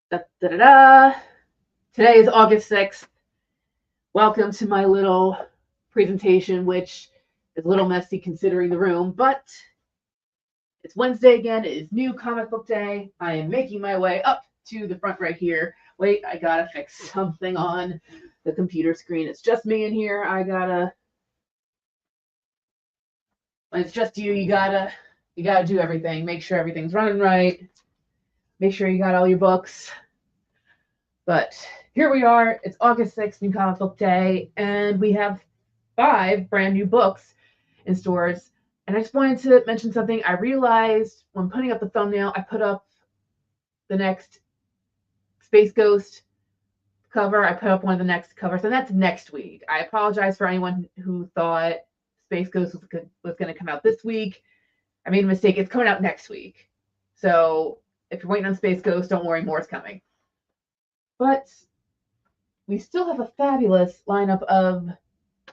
Da, da, da, da. Today is August 6th. Welcome to my little presentation, which is a little messy considering the room, but it's Wednesday again. It is new comic book day. I am making my way up to the front right here. Wait, I gotta fix something on the computer screen. It's just me in here. When it's just you, you gotta do everything. Make sure everything's running right. Make sure you got all your books. But here we are. It's August 6th, New Comic Book Day, and we have 5 brand new books in stores. And I just wanted to mention something. I realized when putting up the thumbnail, I put up the next Space Ghost cover. I put up one of the next covers, and that's next week. I apologize for anyone who thought Space Ghost was going to come out this week. I made a mistake. It's coming out next week. So if you're waiting on Space Ghost, don't worry, more is coming. But we still have a fabulous lineup of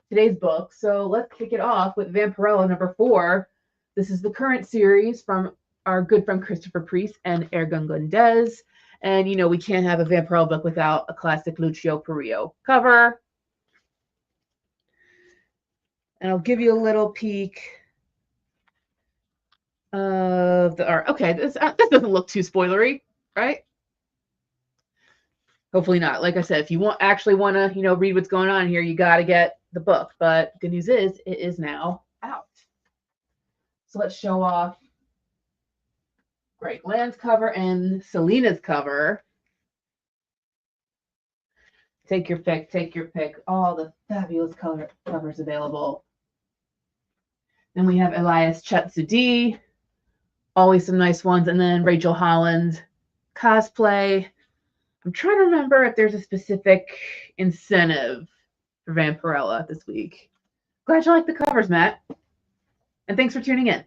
today's book. So let's kick it off with Vampirella number 4. This is the current series from our good friend Christopher Priest and Ergun Gundez. And you know, we can't have a Vampirella book without a classic Lucio Perillo cover. And I'll give you a little peek of the art. Okay, this doesn't look too spoilery, right? Hopefully not. Like I said, if you actually want to, read what's going on here, you got to get the book. But good news is it is now out. So let's show off Greg Land's cover and Selena's cover. Take your pick. Take your pick. All the fabulous covers available. Then we have Elias Chatsudi. Always some nice ones. And then Rachel Holland cosplay. I'm trying to remember if there's a specific incentive for Vampirella this week. Glad you like the covers, Matt. And thanks for tuning in.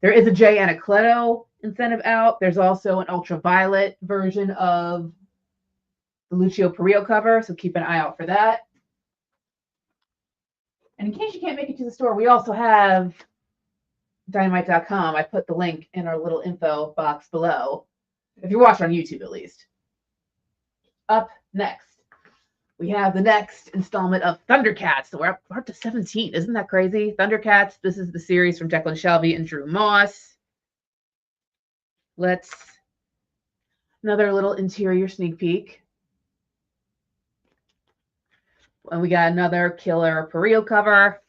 There is a Jay Anacleto incentive out. There's also an ultraviolet version of the Lucio Perillo cover, so keep an eye out for that. And in case you can't make it to the store, we also have Dynamite.com. I put the link in our little info box below. If you're watching on YouTube, at least. Up next, we have the next installment of Thundercats. So we're up to 17. Isn't that crazy? Thundercats. This is the series from Declan Shalvey and Drew Moss. Another little interior sneak peek. And we got another killer Perillo cover.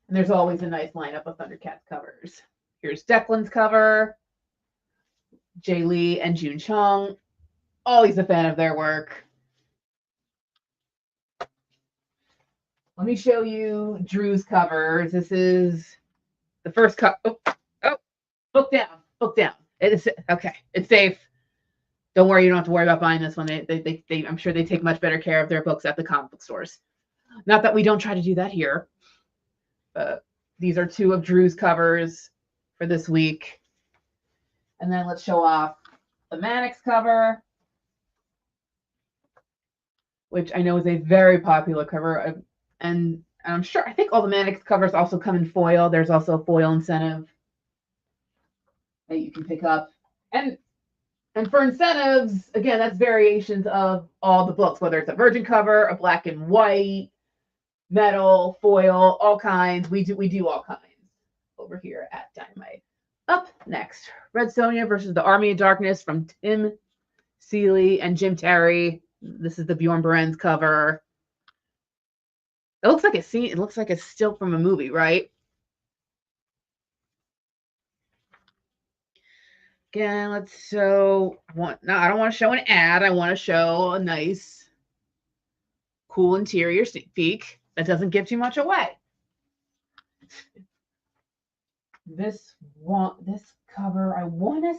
And there's always a nice lineup of Thundercats covers. Here's Declan's cover. Jay Lee and June Chung. Always a fan of their work. Let me show you Drew's covers. This is the first cover. Book down. It's okay. It's safe. Don't worry. You don't have to worry about buying this one. I'm sure they take much better care of their books at the comic book stores. Not that we don't try to do that here. But these are 2 of Drew's covers for this week. And then let's show off the Mannix cover, which I know is a very popular cover. And I'm sure, I think all the Mannix covers also come in foil. There's also a foil incentive that you can pick up. And for incentives, again, that's variations of all the books, whether it's a virgin cover, a black and white, metal, foil, all kinds. We do all kinds over here at Dynamite. Up next, Red Sonja versus the Army of Darkness from Tim Seeley and Jim Terry. This is the Bjorn Berens cover. It looks like a scene. It looks like it's still from a movie, right? Again, I don't want to show an ad. I want to show a nice, cool interior sneak peek that doesn't give too much away. This cover, I want to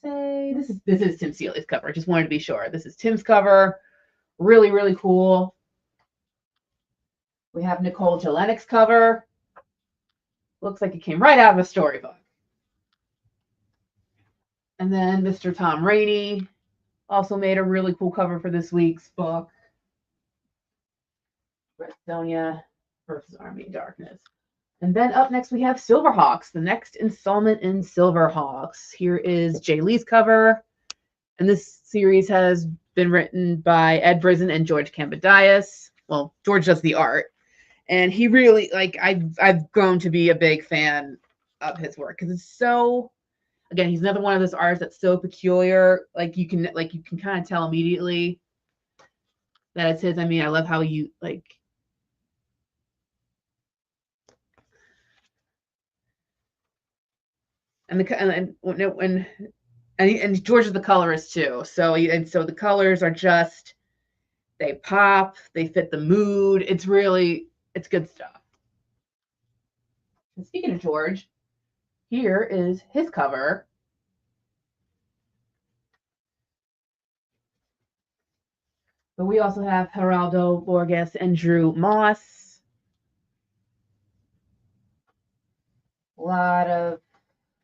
say this is Tim Seeley's cover. I just wanted to be sure. This is Tim's cover. Really, really cool. We have Nicole Jelenik's cover. Looks like it came right out of a storybook. And then Mr. Tom Rainey also made a really cool cover for this week's book. Red Sonja versus Army of Darkness. And then up next we have Silverhawks, the next installment in Silverhawks. Here is Jay Lee's cover, and this series has been written by Ed Brisson and George Kambadais. Well, George does the art, and he really I've grown to be a big fan of his work because it's so. Again, he's another one of those artists that's so peculiar. You can kind of tell immediately that it's his. I mean, I love how you like. And George is the colorist too. So the colors are just, they pop, they fit the mood. It's good stuff. And speaking of George, here is his cover. But we also have Geraldo Borges and Drew Moss. A lot of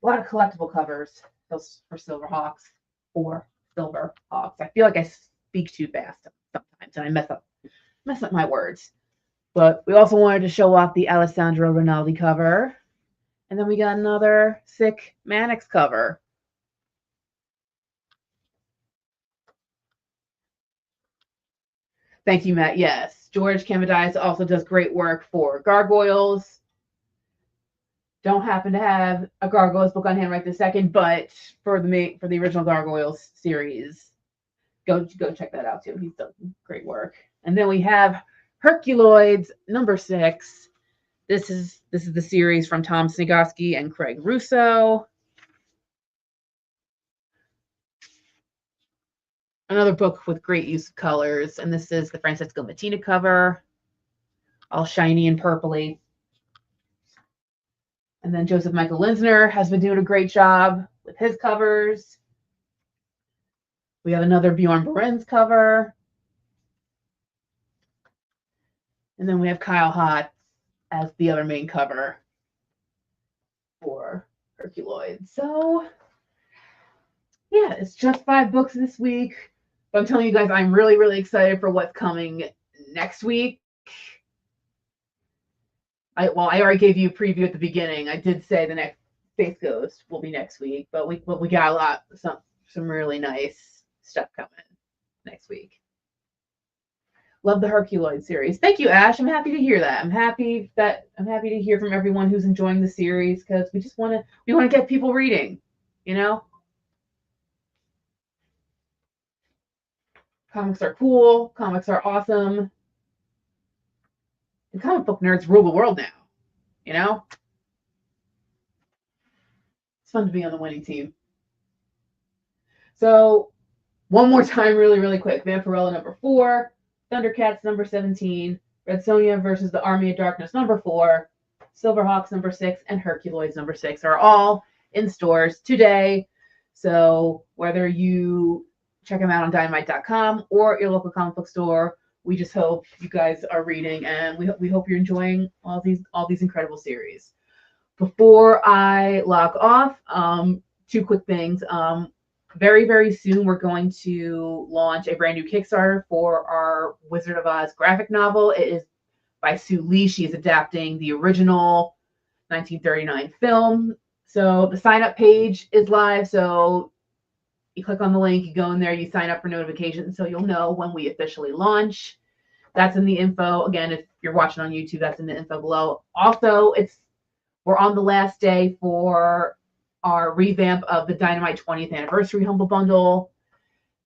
collectible covers for Silverhawks or Silverhawks. I feel like I speak too fast sometimes and I mess up my words. But we also wanted to show off the Alessandro Rinaldi cover. And then we got another sick Mannix cover. Thank you, Matt. Yes, George Kambadais also does great work for Gargoyles. Don't happen to have a Gargoyles book on hand right this second, but for the original Gargoyles series, go check that out too. He's done great work. And then we have Herculoids #6. This is the series from Tom Snigoski and Craig Russo. Another book with great use of colors, and this is the Francesco Mattina cover, all shiny and purpley. And then Joseph Michael Linsner has been doing a great job with his covers. We have another Bjorn Berens cover. And then we have Kyle Hotz as the other main cover for Herculoid. So, yeah, it's just 5 books this week. But I'm telling you guys, I'm really, really excited for what's coming next week. I already gave you a preview at the beginning. I did say the next Faith Ghost will be next week, but we got some really nice stuff coming next week. Love the Herculoid series. Thank you, Ash. I'm happy to hear that. I'm happy to hear from everyone who's enjoying the series because we want to get people reading, you know? Comics are cool, comics are awesome. And comic book nerds rule the world now, you know? It's fun to be on the winning team. So, one more time, really, really quick. Vampirella #4, Thundercats #17, Red Sonja versus the Army of Darkness #4, Silverhawks #6, and Herculoids #6 are all in stores today. So whether you check them out on Dynamite.com or your local comic book store, we just hope you guys are reading, and we hope you're enjoying all these incredible series. Before I log off, 2 quick things. Very, very soon, we're going to launch a brand new Kickstarter for our Wizard of Oz graphic novel. It is by Sue Lee. She is adapting the original 1939 film. So the sign-up page is live. So you click on the link, you go in there, you sign up for notifications, so you'll know when we officially launch. That's in the info. Again, if you're watching on YouTube, that's in the info below. Also, we're on the last day for our revamp of the Dynamite 20th Anniversary Humble Bundle,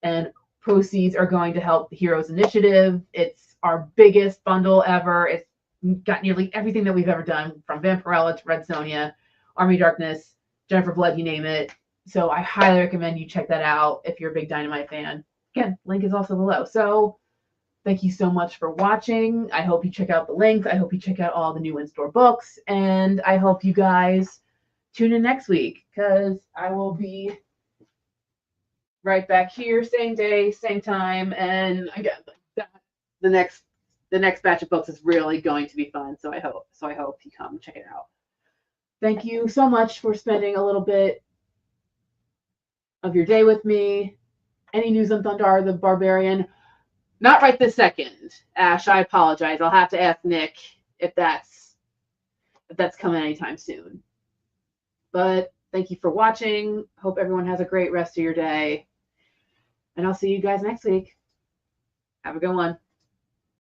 and proceeds are going to help the Heroes Initiative. It's our biggest bundle ever. It's got nearly everything that we've ever done, from Vampirella to Red Sonja, Army of Darkness, Jennifer Blood, you name it. So I highly recommend you check that out if you're a big Dynamite fan. Again, link is also below. So thank you so much for watching. I hope you check out the links. I hope you check out all the new in-store books. And I hope you guys tune in next week, because I will be right back here, same day, same time. And again, the next batch of books is really going to be fun. So I hope you come check it out. Thank you so much for spending a little bit of your day with me. Any news on Thundar the Barbarian? Not right this second, Ash. I apologize. I'll have to ask Nick if that's that's coming anytime soon. But thank you for watching. Hope everyone has a great rest of your day. And I'll see you guys next week. Have a good one.